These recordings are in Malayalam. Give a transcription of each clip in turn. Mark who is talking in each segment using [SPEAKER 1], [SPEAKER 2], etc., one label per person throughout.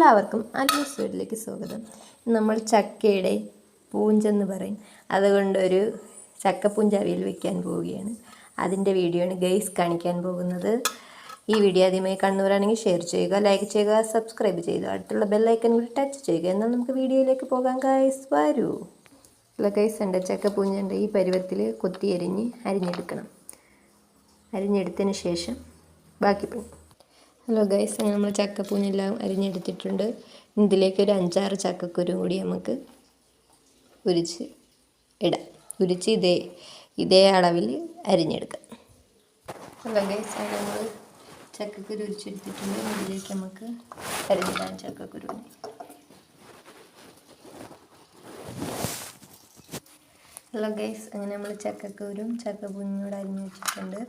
[SPEAKER 1] എല്ലാവർക്കും അൽമൂസ് വീട്ടിലേക്ക് സ്വാഗതം. നമ്മൾ ചക്കയുടെ പൂഞ്ചെന്ന് പറയും, അതുകൊണ്ടൊരു ചക്കപ്പൂഞ്ച അവിയൽ വയ്ക്കാൻ പോവുകയാണ്. അതിൻ്റെ വീഡിയോ ആണ് ഗൈസ് കാണിക്കാൻ പോകുന്നത്. ഈ വീഡിയോ ആദ്യമായി കണ്ണൂരാണെങ്കിൽ ഷെയർ ചെയ്യുക, ലൈക്ക് ചെയ്യുക, സബ്സ്ക്രൈബ് ചെയ്യുക, അടുത്തുള്ള ബെല്ലൈക്കൺ കൂടി ടച്ച് ചെയ്യുക. എന്നാൽ നമുക്ക് വീഡിയോയിലേക്ക് പോകാം. ഗൈസ് വരൂ. അല്ല ഗൈസ്, ഉണ്ട് ചക്കപ്പൂഞ്ചൻ്റെ ഈ പരുവത്തിൽ കൊത്തി അരിഞ്ഞെടുക്കണം. അരിഞ്ഞെടുത്തതിന് ശേഷം ബാക്കി പണി. ഹലോ ഗൈസ്, അങ്ങനെ നമ്മൾ ചക്കപ്പൂഞ്ഞെല്ലാം അരിഞ്ഞെടുത്തിട്ടുണ്ട്. ഇതിലേക്ക് ഒരു 5-6 ചക്കക്കുരു കൂടി നമുക്ക് ഉരിച്ച് ഇടാം. ഉരിച്ച് ഇതേ അളവിൽ അരിഞ്ഞെടുക്കാം. ഹലോ ഗൈസ്, അങ്ങനെ നമ്മൾ ചക്കക്കുരു ഉരിച്ചെടുത്തിട്ടുണ്ട്. ഇതിലേക്ക് നമുക്ക് അരിഞ്ഞിടാം ചക്കക്കുരുവിനെ. ഹലോ ഗൈസ്, അങ്ങനെ നമ്മൾ ചക്കക്കുരും ചക്കപ്പൂഞ്ഞോട് അരിഞ്ഞ് വെച്ചിട്ടുണ്ട്.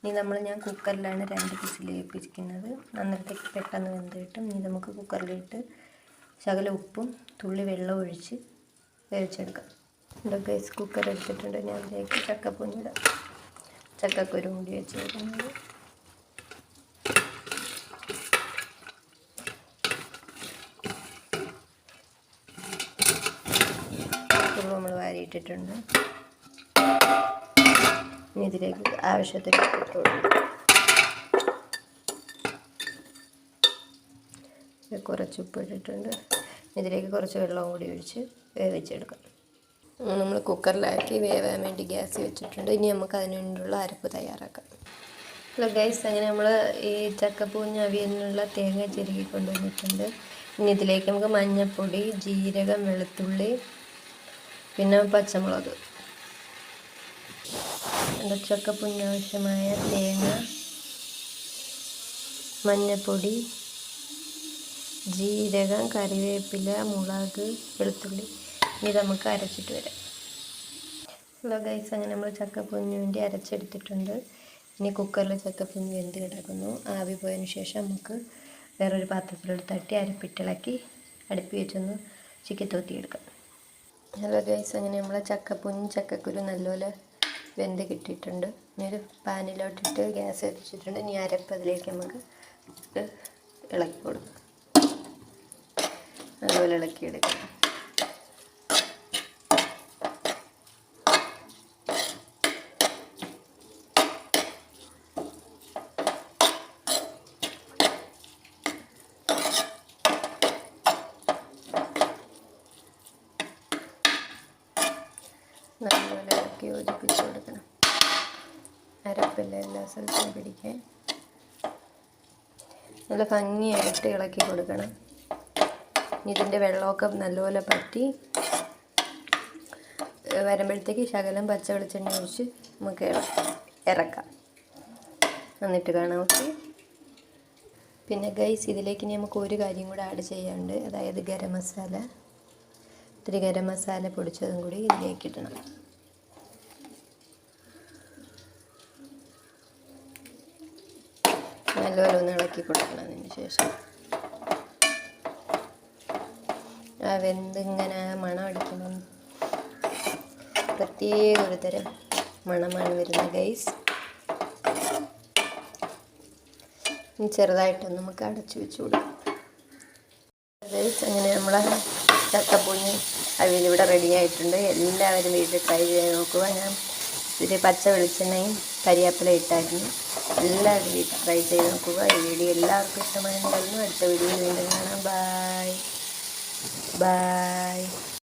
[SPEAKER 1] ഇനി ഞാൻ കുക്കറിലാണ് 2 വിസിൽ വേവിപ്പിക്കുന്നത്. അന്നേരത്തേക്ക് പെട്ടെന്ന് വെന്ത് കിട്ടും. ഇനി നമുക്ക് കുക്കറിലിട്ട് ശകല ഉപ്പും തുള്ളി വെള്ളം ഒഴിച്ച് വേവിച്ചെടുക്കാം. ഹലോ ഗൈസ്, കുക്കർ എടുത്തിട്ടുണ്ട്. ഞാൻ അതിലേക്ക് ചക്കപ്പൂഞ്ഞിടാം. ചക്കക്കുരും കൂടി വെച്ച് വെക്കുന്നത്. നമ്മൾ വാരിയിട്ടിട്ടുണ്ട്. ഇനി ഇതിലേക്ക് ആവശ്യത്തിന് ഇട്ട് കൊടുക്കും. കുറച്ച് ഉപ്പ് ഇട്ടിട്ടുണ്ട്. ഇതിലേക്ക് കുറച്ച് വെള്ളവും കൂടി ഒഴിച്ച് വേവിച്ചെടുക്കാം. നമ്മൾ കുക്കറിലാക്കി വേവാൻ വേണ്ടി ഗ്യാസ് വെച്ചിട്ടുണ്ട്. ഇനി നമുക്ക് അതിന് വേണ്ടിയുള്ള അരപ്പ് തയ്യാറാക്കാം. ഹലോ ഗൈസ്, അങ്ങനെ നമ്മൾ ഈ ചക്കപ്പൂഞ്ഞ അവിയലിനുള്ള തേങ്ങ ചിരകി കൊണ്ടുവന്നിട്ടുണ്ട്. ഇനി ഇതിലേക്ക് നമുക്ക് മഞ്ഞൾപ്പൊടി, ജീരകം, വെളുത്തുള്ളി, പിന്നെ പച്ചമുളക്, ചക്കപ്പൂഞ്ഞ ആവശ്യമായ തേങ്ങ, മഞ്ഞൾപ്പൊടി, ജീരകം, കറിവേപ്പില, മുളക്, വെളുത്തുള്ളി. ഇനി നമുക്ക് അരച്ചിട്ട് വരാം. ഹലോ ഗൈസ്, അങ്ങനെ നമ്മൾ ചക്കപ്പൂഞ്ഞിന് വേണ്ടി അരച്ചെടുത്തിട്ടുണ്ട്. ഇനി കുക്കറിൽ ചക്കപ്പൂഞ്ഞ് വെന്ത് കിടക്കുന്നു. ആവി പോയതിന് ശേഷം നമുക്ക് വേറൊരു പാത്രത്തിലെടുത്ത് തട്ടി അരപ്പിട്ടിളക്കി അടുപ്പി വെച്ചൊന്ന് ചിക്കി തോത്തിയെടുക്കാം. ഹലോ ഗൈസ്, അങ്ങനെ നമ്മൾ ചക്കക്കുരു നല്ലപോലെ വെന്ത് കിട്ടിയിട്ടുണ്ട്. ഇനി ഒരു പാനിലോട്ടിട്ട് ഗ്യാസ് കത്തിച്ചിട്ടുണ്ട്. ഇനി അരപ്പ് അതിലേക്ക് നമുക്ക് ഇളക്കി കൊടുക്കാം. നല്ലപോലെ ഇളക്കിയെടുക്കാം. നല്ലപോലെ ഇളക്കി യോജിപ്പിച്ച് കൊടുക്കണം. അരപ്പെല്ലാം എല്ലാ സ്ഥലത്തും പിടിക്കാൻ നല്ല ഭംഗിയായിട്ട് ഇളക്കി കൊടുക്കണം. ഇതിൻ്റെ വെള്ളമൊക്കെ നല്ലപോലെ പറ്റി വരുമ്പോഴത്തേക്ക് ശകലം പച്ച വെളിച്ചെണ്ണ ഒഴിച്ച് നമുക്ക് ഇറക്കാം. എന്നിട്ട് കാണാം. ഓക്കെ. പിന്നെ ഗൈസ്, ഇതിലേക്ക് നമുക്ക് ഒരു കാര്യം കൂടെ ആഡ് ചെയ്യാനുണ്ട്. അതായത് ഗരം മസാല. ഇത്തിരി ഗരം മസാല പൊടിച്ചതും കൂടി ഇതിലേക്ക് ഇടണം. നല്ലപോലെ ഒന്ന് ഇളക്കി കൊടുക്കണം. അതിന് ശേഷം വെന്തിങ്ങനെ മണം അടിക്കണം. പ്രത്യേക ഒരു തരം മണമാണ് വരുന്നത് ഗൈസ്. ഇനി ചെറുതായിട്ടൊന്ന് നമുക്ക് അടച്ചു വെച്ച് കൊടുക്കാം. ഗൈസ്, അങ്ങനെ നമ്മളെ ചക്കപ്പൂഞ്ഞ് അവിയൽ ഇവിടെ റെഡി ആയിട്ടുണ്ട്. എല്ലാവരും വീട്ടിൽ ട്രൈ ചെയ്ത് നോക്കുക. ഞാൻ ഇതിൽ പച്ച വെളിച്ചെണ്ണയും കരിയാപ്പില ഇട്ടായിരുന്നു. എല്ലാവരും വീട്ടിൽ ട്രൈ ചെയ്ത് നോക്കുക. ഈ വീഡിയോ എല്ലാവർക്കും ഇഷ്ടമായിരുന്നു. അടുത്ത വീഡിയോയിൽ വീണ്ടും കാണാം. ബൈ.